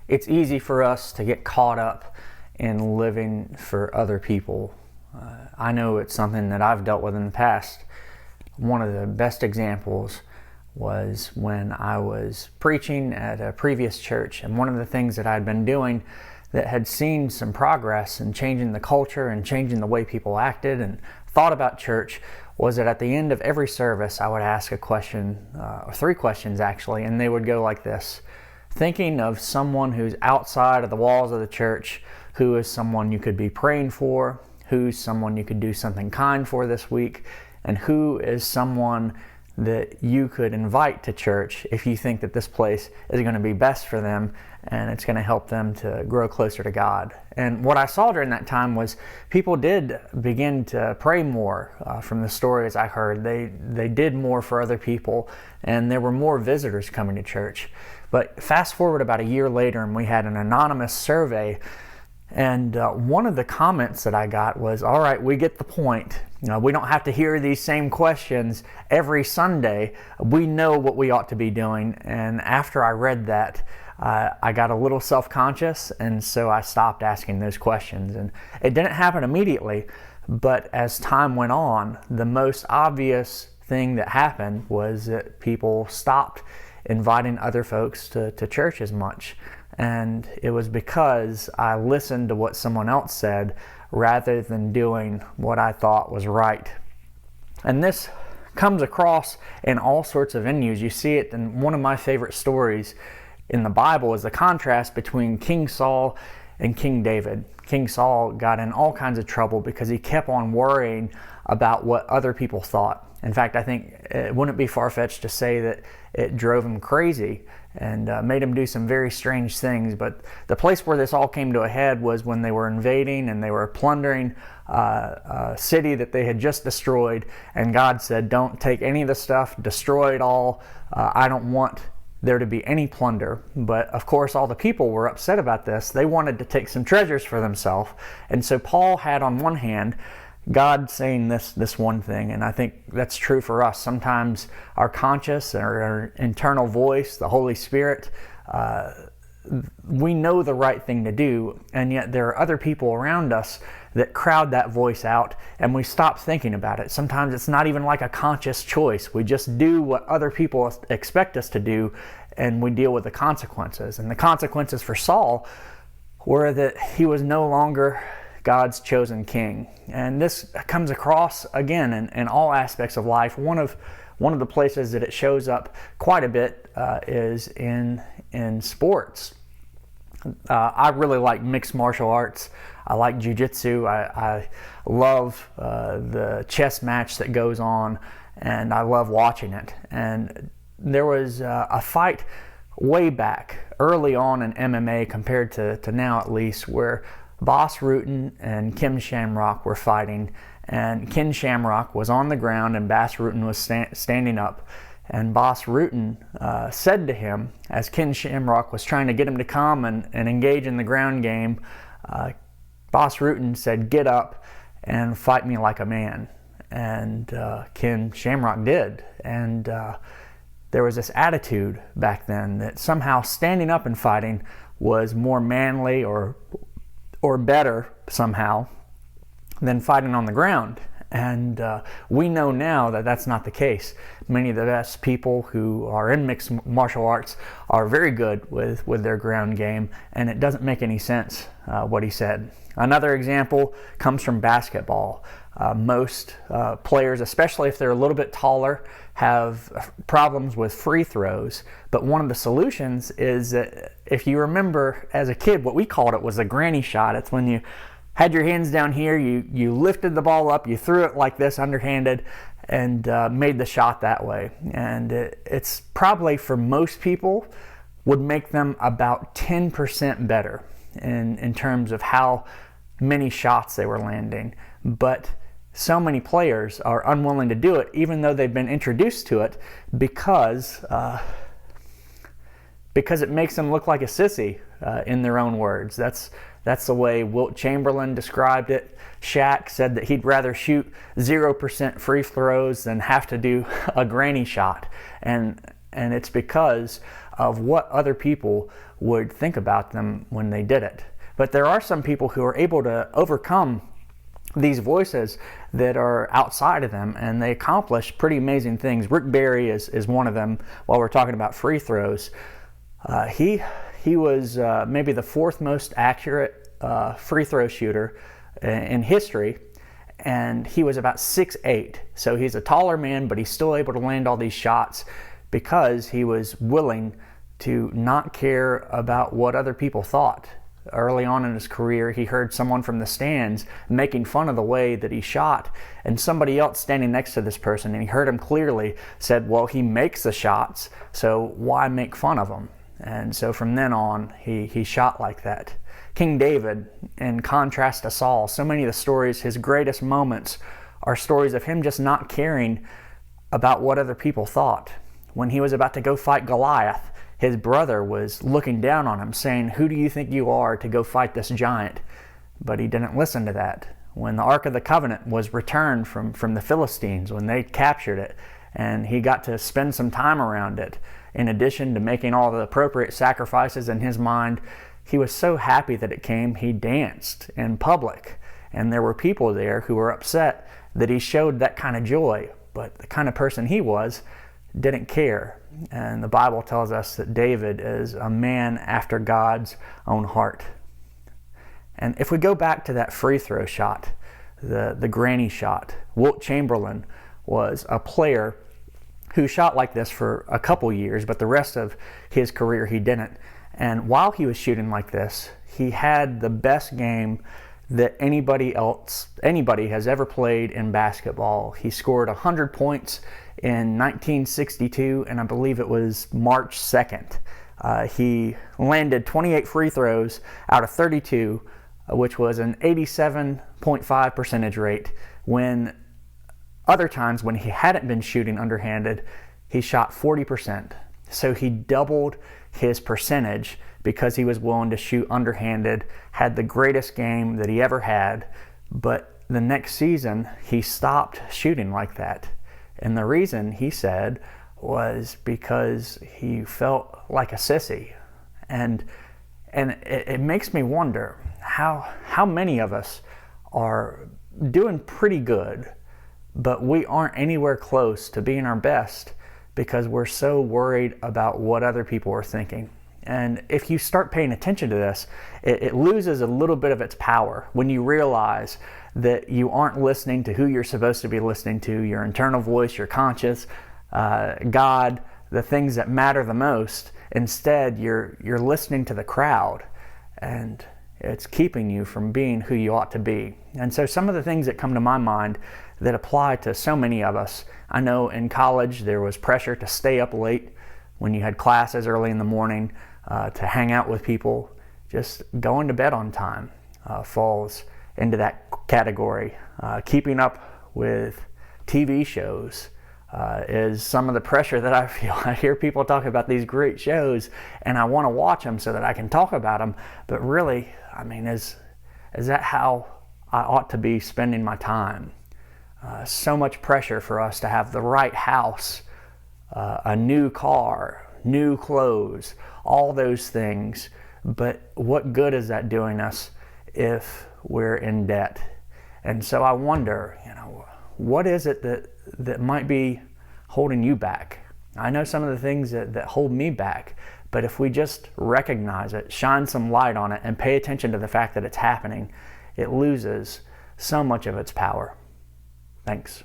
it's easy for us to get caught up in living for other people. I know it's something that I've dealt with in the past. One of the best examples was when I was preaching at a previous church, and one of the things that I'd been doing that had seen some progress in changing the culture and changing the way people acted and thought about church was that at the end of every service I would ask a question, or 3 questions actually, and they would go like this: thinking of someone who's outside of the walls of the church, who is someone you could be praying for, who's someone you could do something kind for this week, and who is someone that you could invite to church if you think that this place is going to be best for them and it's going to help them to grow closer to God. And what I saw during that time was people did begin to pray more. From the stories I heard, they did more for other people, and there were more visitors coming to church. But fast forward about a year later, and we had an anonymous survey, and one of the comments that I got was, all right, we get the point. We don't have to hear these same questions every Sunday. We know what we ought to be doing. And after I read that, I got a little self-conscious, and so I stopped asking those questions. And it didn't happen immediately, but as time went on, the most obvious thing that happened was that people stopped inviting other folks to church as much. And it was because I listened to what someone else said rather than doing what I thought was right. And this comes across in all sorts of venues. You see it in one of my favorite stories in the Bible is the contrast between King Saul and King David. King Saul got in all kinds of trouble because he kept on worrying about what other people thought. In fact, I think it wouldn't be far-fetched to say that it drove him crazy and made him do some very strange things. But the place where this all came to a head was when they were invading and they were plundering a city that they had just destroyed. And God said, don't take any of the stuff, destroy it all. I don't want there to be any plunder. But of course, all the people were upset about this. They wanted to take some treasures for themselves. And so Paul had on one hand God saying this one thing, and I think that's true for us. Sometimes our conscious or our internal voice, the Holy Spirit, we know the right thing to do, and yet there are other people around us that crowd that voice out, and we stop thinking about it. Sometimes it's not even like a conscious choice. We just do what other people expect us to do, and we deal with the consequences. And the consequences for Saul were that he was no longer God's chosen king. And this comes across again in all aspects of life. One of the places that it shows up quite a bit is in sports. I really like mixed martial arts. I like jiu-jitsu. I love the chess match that goes on, and I love watching it. And there was a fight way back early on in MMA compared to now at least, where Bas Rutten and Ken Shamrock were fighting, and Ken Shamrock was on the ground and Bas Rutten was standing up. And Bas Rutten said to him, as Ken Shamrock was trying to get him to come and engage in the ground game, Bas Rutten said, "Get up and fight me like a man." And Ken Shamrock did. And there was this attitude back then that somehow standing up and fighting was more manly or better somehow than fighting on the ground. And we know now that that's not the case. Many of the best people who are in mixed martial arts are very good with their ground game, and it doesn't make any sense what he said. Another example comes from basketball. Most players, especially if they're a little bit taller, have problems with free throws. But one of the solutions is that if you remember as a kid, what we called it was a granny shot. It's when you had your hands down here, you lifted the ball up, you threw it like this underhanded, and made the shot that way. And it's probably for most people would make them about 10% better in terms of how many shots they were landing. But so many players are unwilling to do it, even though they've been introduced to it, because it makes them look like a sissy, in their own words. That's the way Wilt Chamberlain described it. Shaq said that he'd rather shoot 0% free throws than have to do a granny shot. And And it's because of what other people would think about them when they did it. But there are some people who are able to overcome these voices that are outside of them, and they accomplish pretty amazing things. Rick Barry is one of them. While we're talking about free throws, he was maybe the fourth most accurate free throw shooter in history, and he was about 6'8". So he's a taller man, but he's still able to land all these shots because he was willing to not care about what other people thought. Early on in his career, he heard someone from the stands making fun of the way that he shot, and somebody else standing next to this person, and he heard him clearly, said, well, he makes the shots, so why make fun of him? And so from then on, he shot like that. King David, in contrast to Saul, so many of the stories, his greatest moments, are stories of him just not caring about what other people thought. When he was about to go fight Goliath, his brother was looking down on him, saying, who do you think you are to go fight this giant? But he didn't listen to that. When the Ark of the Covenant was returned from the Philistines, when they captured it, and he got to spend some time around it, in addition to making all the appropriate sacrifices in his mind, he was so happy that it came, he danced in public. And there were people there who were upset that he showed that kind of joy, but the kind of person he was didn't care. And the Bible tells us that David is a man after God's own heart. And if we go back to that free throw shot, the granny shot, Wilt Chamberlain was a player who shot like this for a couple years, but the rest of his career he didn't. And while he was shooting like this, he had the best game that anybody has ever played in basketball. He scored 100 points in 1962, and I believe it was March 2nd. He landed 28 free throws out of 32, which was an 87.5 percentage rate, when other times when he hadn't been shooting underhanded, he shot 40%. So he doubled his percentage because he was willing to shoot underhanded, had the greatest game that he ever had, but the next season he stopped shooting like that. And the reason, he said, was because he felt like a sissy. And it makes me wonder how many of us are doing pretty good, but we aren't anywhere close to being our best because we're so worried about what other people are thinking. And if you start paying attention to this, it loses a little bit of its power when you realize that you aren't listening to who you're supposed to be listening to, your internal voice, your conscience, God, the things that matter the most. Instead, you're listening to the crowd, and it's keeping you from being who you ought to be. And so some of the things that come to my mind that apply to so many of us, I know in college there was pressure to stay up late when you had classes early in the morning, to hang out with people. Just going to bed on time falls into that category. Keeping up with TV shows is some of the pressure that I feel. I hear people talk about these great shows, and I want to watch them so that I can talk about them. But really, I mean, is that how I ought to be spending my time? So much pressure for us to have the right house, a new car, new clothes, all those things. But what good is that doing us if we're in debt? And so I wonder, what is it that might be holding you back? I know some of the things that hold me back, but if we just recognize it, shine some light on it, and pay attention to the fact that it's happening, it loses so much of its power. Thanks.